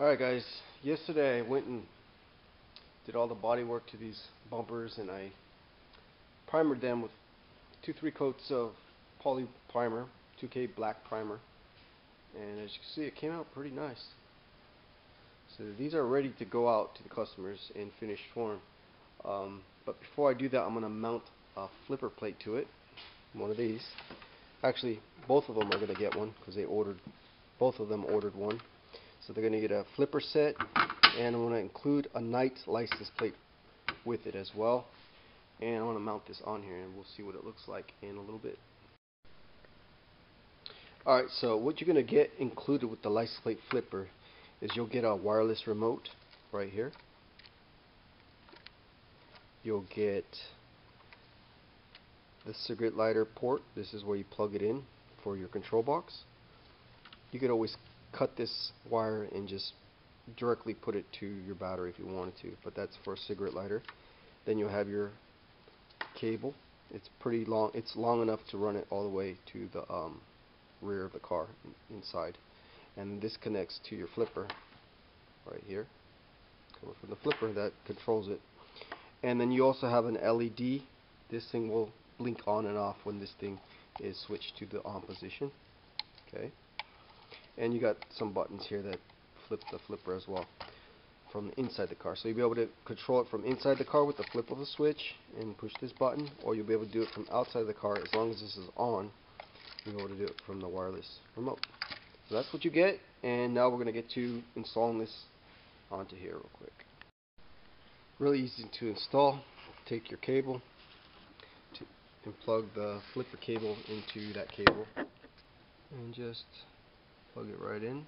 Alright guys, yesterday I went and did all the body work to these bumpers, and I primered them with 2-3 coats of poly primer, 2K black primer, and as you can see it came out pretty nice. So these are ready to go out to the customers in finished form. But before I do that, I'm going to mount a flipper plate to it, one of these. Actually, both of them are going to get one because both of them ordered one. So they're going to get a flipper set, and I'm going to include a night license plate with it as well. And I'm going to mount this on here, and we'll see what it looks like in a little bit. Alright, so what you're going to get included with the license plate flipper is you'll get a wireless remote right here. You'll get the cigarette lighter port. This is where you plug it in for your control box. You could always cut this wire and just directly put it to your battery if you wanted to, but that's for a cigarette lighter. Then you'll have your cable. It's pretty long. It's long enough to run it all the way to the rear of the car inside, and this connects to your flipper right here. Coming from the flipper that controls it. And then you also have an LED. This thing will blink on and off when this thing is switched to the on position. Okay. And you got some buttons here that flip the flipper as well from inside the car. So you'll be able to control it from inside the car with the flip of a switch and push this button, or you'll be able to do it from outside the car. As long as this is on, you'll be able to do it from the wireless remote. So that's what you get, and now we're going to get to installing this onto here real quick. Really easy to install. Take your cable and plug the flipper cable into that cable, and just plug it right in.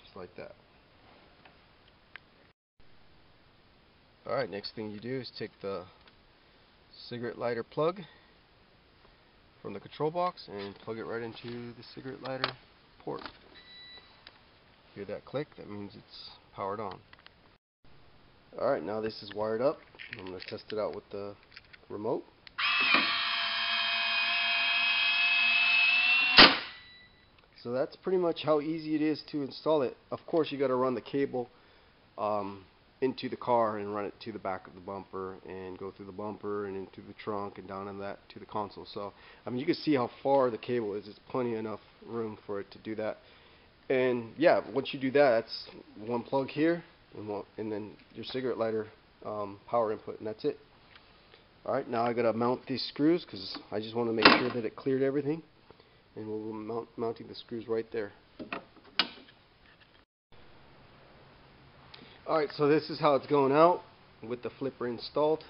Just like that. Alright, next thing you do is take the cigarette lighter plug from the control box and plug it right into the cigarette lighter port. Hear that click? That means it's powered on. Alright, now this is wired up. I'm going to test it out with the remote. So that's pretty much how easy it is to install it. Of course, you got to run the cable into the car and run it to the back of the bumper and go through the bumper and into the trunk and down in that to the console. So I mean, you can see how far the cable is. There's plenty enough room for it to do that. And yeah, once you do that, that's one plug here and then your cigarette lighter power input, and that's it. Alright, now I gotta mount these screws because I just want to make sure that it cleared everything. And we'll be mounting the screws right there. Alright, so this is how it's going out with the flipper installed.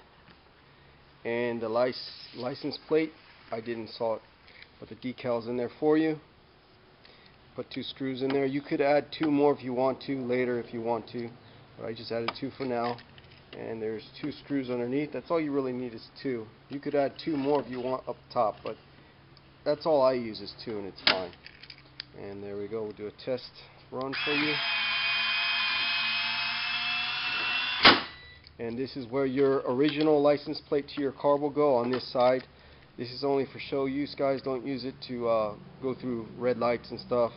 And the license plate, I did install it, but the decal's in there for you. Put 2 screws in there. You could add 2 more if you want to, later if you want to, but I just added 2 for now. And there's 2 screws underneath. That's all you really need is 2. You could add 2 more if you want up top, but that's all I use is 2, and it's fine. And there we go. We'll do a test run for you. And this is where your original license plate to your car will go, on this side. This is only for show use, guys. Don't use it to go through red lights and stuff.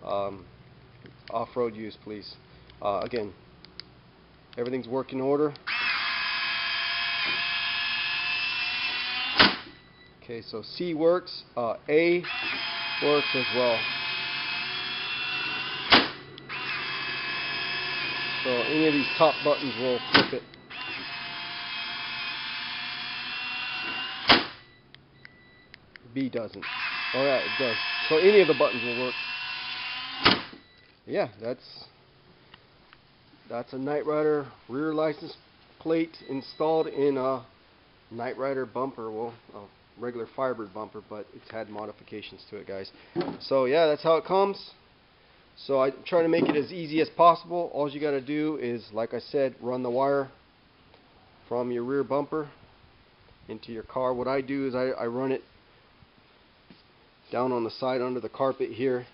Off-road use, please. Again, everything's working order. Okay, so C works, A works as well. So any of these top buttons will flip it. B doesn't. Oh yeah, it does. So any of the buttons will work. Yeah, that's a Knight Rider rear license plate installed in a Knight Rider bumper. Well, a regular Firebird bumper, but it's had modifications to it, guys. So yeah, that's how it comes. So I try to make it as easy as possible. All you got to do is, like I said, run the wire from your rear bumper into your car. What I do is I run it down on the side under the carpet here.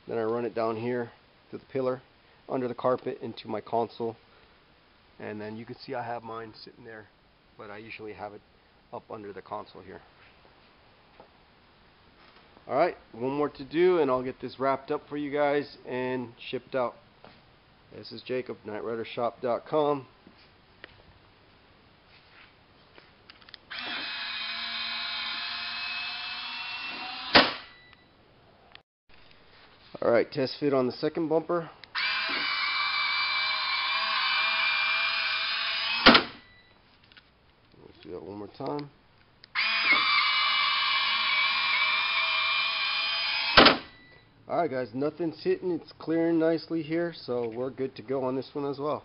Then I run it down here to the pillar under the carpet into my console. And then you can see I have mine sitting there, but I usually have it up under the console here. Alright, one more to do and I'll get this wrapped up for you guys and shipped out. This is Jacob, nightridershop.com. Alright, test fit on the second bumper. Let's do that one more time. Alright guys, nothing's hitting, it's clearing nicely here, so we're good to go on this one as well.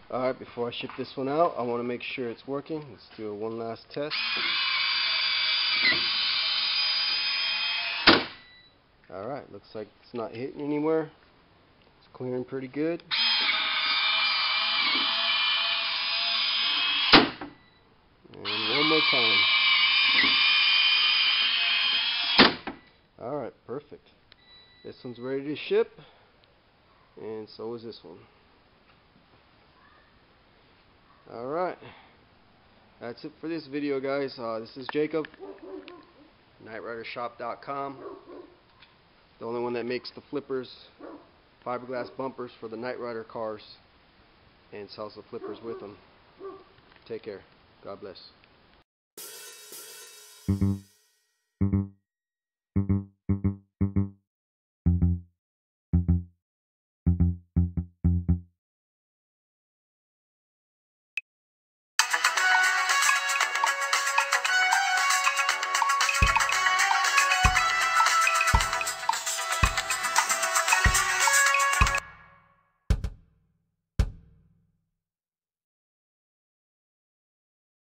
Alright, before I ship this one out, I want to make sure it's working. Let's do one last test. Alright, looks like it's not hitting anywhere. It's clearing pretty good. And one more time. Alright, perfect. This one's ready to ship, and so is this one. Alright, that's it for this video, guys. This is Jacob, nightridershop.com, the only one that makes the flippers, fiberglass bumpers for the Night Rider cars, and sells the flippers with them. Take care. God bless.